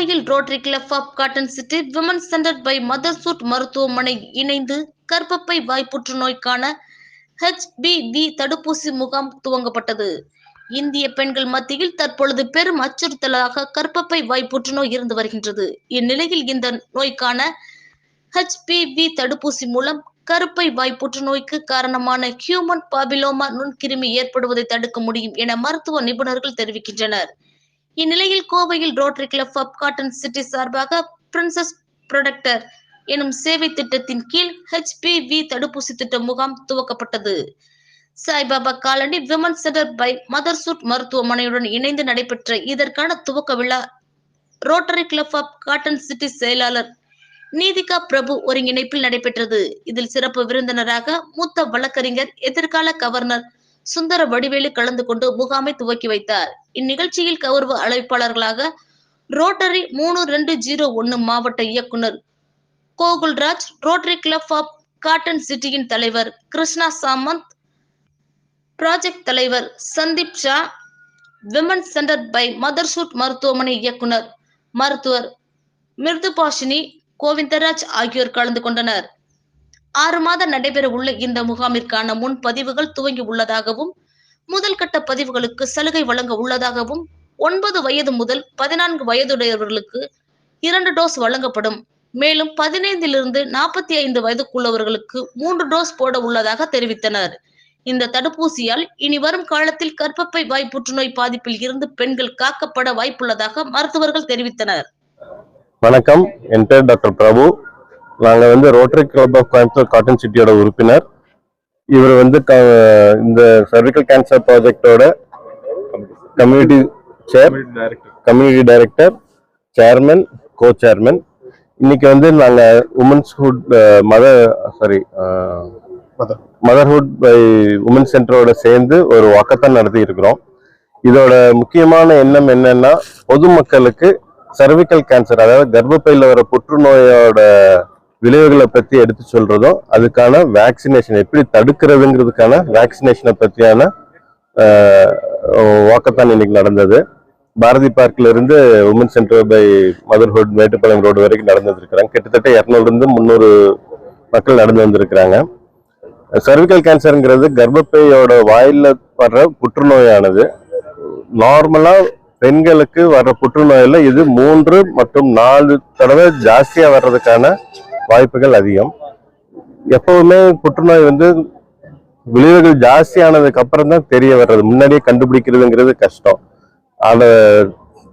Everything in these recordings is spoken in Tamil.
கோவையில் Rotary Club of Cotton City Women's Centre by மதர்சூட் மருத்துவமனை இணைந்து கர்ப்பப்பை வாய் புற்றுநோய்க்கான HPV தடுப்பூசி முகாம் துவங்கப்பட்டது. இந்திய பெண்கள் மத்தியில் தற்பொழுது பெரும் அச்சுறுத்தலாக கர்ப்பப்பை வாய் புற்றுநோய் இருந்து வருகின்றது. இந்நிலையில் இந்த நோய்க்கான HPV தடுப்பூசி மூலம் கருப்பை வாய் புற்றுநோய்க்கு காரணமான ஹியூமன் பாபிலோமா நுண்கிருமி ஏற்படுவதை தடுக்க முடியும் என மருத்துவ நிபுணர்கள் தெரிவிக்கின்றனர். இந்நிலையில் கோவையில் Rotary Club of Cotton City சார்பாக பிரின்சஸ் ப்ரொடெக்டர் எனும் சேவை திட்டத்தின் கீழ் HPV தடுப்பூசி திட்ட முகாம் துவக்கப்பட்டது. Saibaba Colony Women's Centre by Motherhood மருத்துவமனையுடன் இணைந்து நடைபெற்ற இதற்கான துவக்க விழா Rotary Club of Cotton City செயலாளர் நீதிகா பிரபு ஒருங்கிணைப்பில் நடைபெற்றது. இதில் சிறப்பு விருந்தினராக மூத்த வழக்கறிஞர் எதிர்கால கவர்னர் சுந்தர வடிவேலு கலந்து கொண்டு முகாமை துவக்கி வைத்தார். இந்நிகழ்ச்சியில் கௌரவ அழைப்பாளர்களாக ரோட்டரி 3201 மாவட்ட இயக்குனர் Gokulraj, Rotary Club of Cotton சிட்டியின் தலைவர் கிருஷ்ணா சாமந்த், ப்ராஜெக்ட் தலைவர் Sandeep Shah, Women's Centre by மதர்சூட் மருத்துவமனை இயக்குனர் மருத்துவர் மிருதுபாஷினி கோவிந்தராஜ் ஆகியோர் கலந்து கொண்டனர். 6 மாதம் நடைபெற உள்ள இந்த முகாமிற்கான முன்பதிவுகள் துவங்கி உள்ளதாகவும், முதல் கட்ட பதிவுகளுக்கு சலுகை வழங்க உள்ளதாகவும், 9 வயது முதல் 14 வயதுடையவர்களுக்கு 2 டோஸ் வழங்கப்படும். மேலும் 15 - 45 வயதுக்குள்ளவர்களுக்கு 3 டோஸ் போட உள்ளதாக தெரிவித்தனர். இந்த தடுப்பூசியால் இனி வரும் காலத்தில் கர்ப்பப்பை வாய் புற்றுநோய் பாதிப்பில் இருந்து பெண்கள் காக்கப்பட வாய்ப்புள்ளதாக மருத்துவர்கள் தெரிவித்தனர். வணக்கம், என் பேர் டாக்டர் பிரபு. நாங்கள் Rotary Club of Coimbatore Cotton சிட்டியோட உறுப்பினர். இவர் இந்த சர்விக்கல் கேன்சர் ப்ராஜெக்டோட community director, chairman, co chairman. இன்னைக்கு நாங்கள் உமன்ஸ்ஹுட் மதர்ஹுட் பை உமன் சென்டரோட சேர்ந்து ஒரு வாக்கத்தான் நடத்தி இருக்கிறோம். இதோட முக்கியமான எண்ணம் என்னன்னா, பொதுமக்களுக்கு சர்விக்கல் கேன்சர், அதாவது கர்ப்பப்பையில வர புற்றுநோயோட விளைவுகளை பத்தி எடுத்து சொல்றதும், அதுக்கான வேக்சினேஷன் எப்படி தடுக்கிறதுங்கிறதுக்கான வேக்சினேஷனை பத்தியான வாக்கத்தான் இன்னைக்கு நடந்தது. பாரதி பார்க்ல இருந்து women centre by motherhood Mettupalayam road வரைக்கும் நடந்து வந்திருக்கிறாங்க. கிட்டத்தட்ட 200 - 300 மக்கள் நடந்து வந்திருக்கிறாங்க. சர்விக்கல் கேன்சர்ங்கிறது கர்ப்பப்பையோட வாயில வர்ற புற்றுநோயானது. நார்மலா பெண்களுக்கு வர்ற புற்றுநோயில இது 3 மற்றும் 4 தடவை ஜாஸ்தியா வர்றதுக்கான வாய்ப்புகள் அதிகம். எப்பவுமே புற்றுநோய் விளைவுகள் ஜாஸ்தியானதுக்கு அப்புறம் தான் தெரிய வர்றது, முன்னாடியே கண்டுபிடிக்கிறதுங்கிறது கஷ்டம். அதை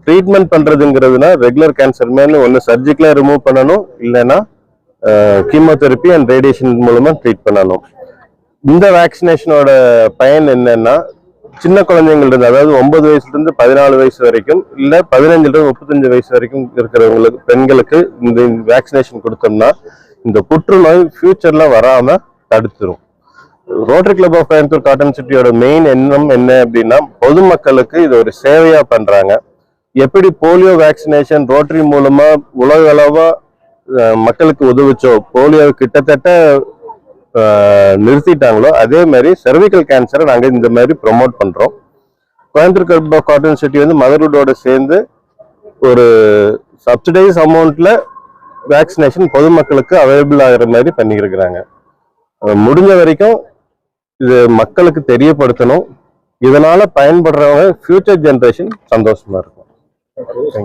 ட்ரீட்மெண்ட் பண்றதுங்கிறதுனா ரெகுலர் கேன்சர் மேல ஒன்று சர்ஜிக்கலா ரிமூவ் பண்ணணும், இல்லைன்னா கீமோதெரப்பி அண்ட் ரேடியேஷன் மூலமா ட்ரீட் பண்ணணும். இந்த வேக்சினேஷனோட பயன் என்னன்னா, சின்ன குழந்தைங்கள்ல இருந்து, அதாவது 9 வயசுல இருந்து 14 வயசு வரைக்கும், இல்ல 15 - 35 வயசு வரைக்கும் இருக்கிறவங்களுக்கு, பெண்களுக்கு இந்த வேக்சினேஷன் கொடுத்தோம்னா இந்த புற்றுநோய் ஃபியூச்சர்ல வராம தடுத்துரும். Rotary Club of Coimbatore Cotton சிட்டியோட மெயின் எண்ணம் என்ன அப்படின்னா, பொதுமக்களுக்கு இது ஒரு சேவையா பண்றாங்க. எப்படி போலியோ வேக்சினேஷன் ரோட்டரி மூலமா உலக அளவா மக்களுக்கு உதவுச்சோ, போலியோ கிட்டத்தட்ட நிறுத்திட்டாங்களோ, அதே மாதிரி சர்விக்கல் கேன்சரை நாங்கள் இந்த மாதிரி ப்ரொமோட் பண்றோம். Coimbatore Club of Cotton City மதர்ஹுட்டோட சேர்ந்து ஒரு சப்சிடைஸ் அமௌண்ட்ல வேக்சினேஷன் பொதுமக்களுக்கு அவைலபிள் ஆகிற மாதிரி பண்ணியிருக்கிறாங்க. முடிஞ்ச வரைக்கும் இது மக்களுக்கு தெரியப்படுத்தணும். இதனால பயன்படுறவங்க ஃபியூச்சர் ஜெனரேஷன் சந்தோஷமா இருக்கும்.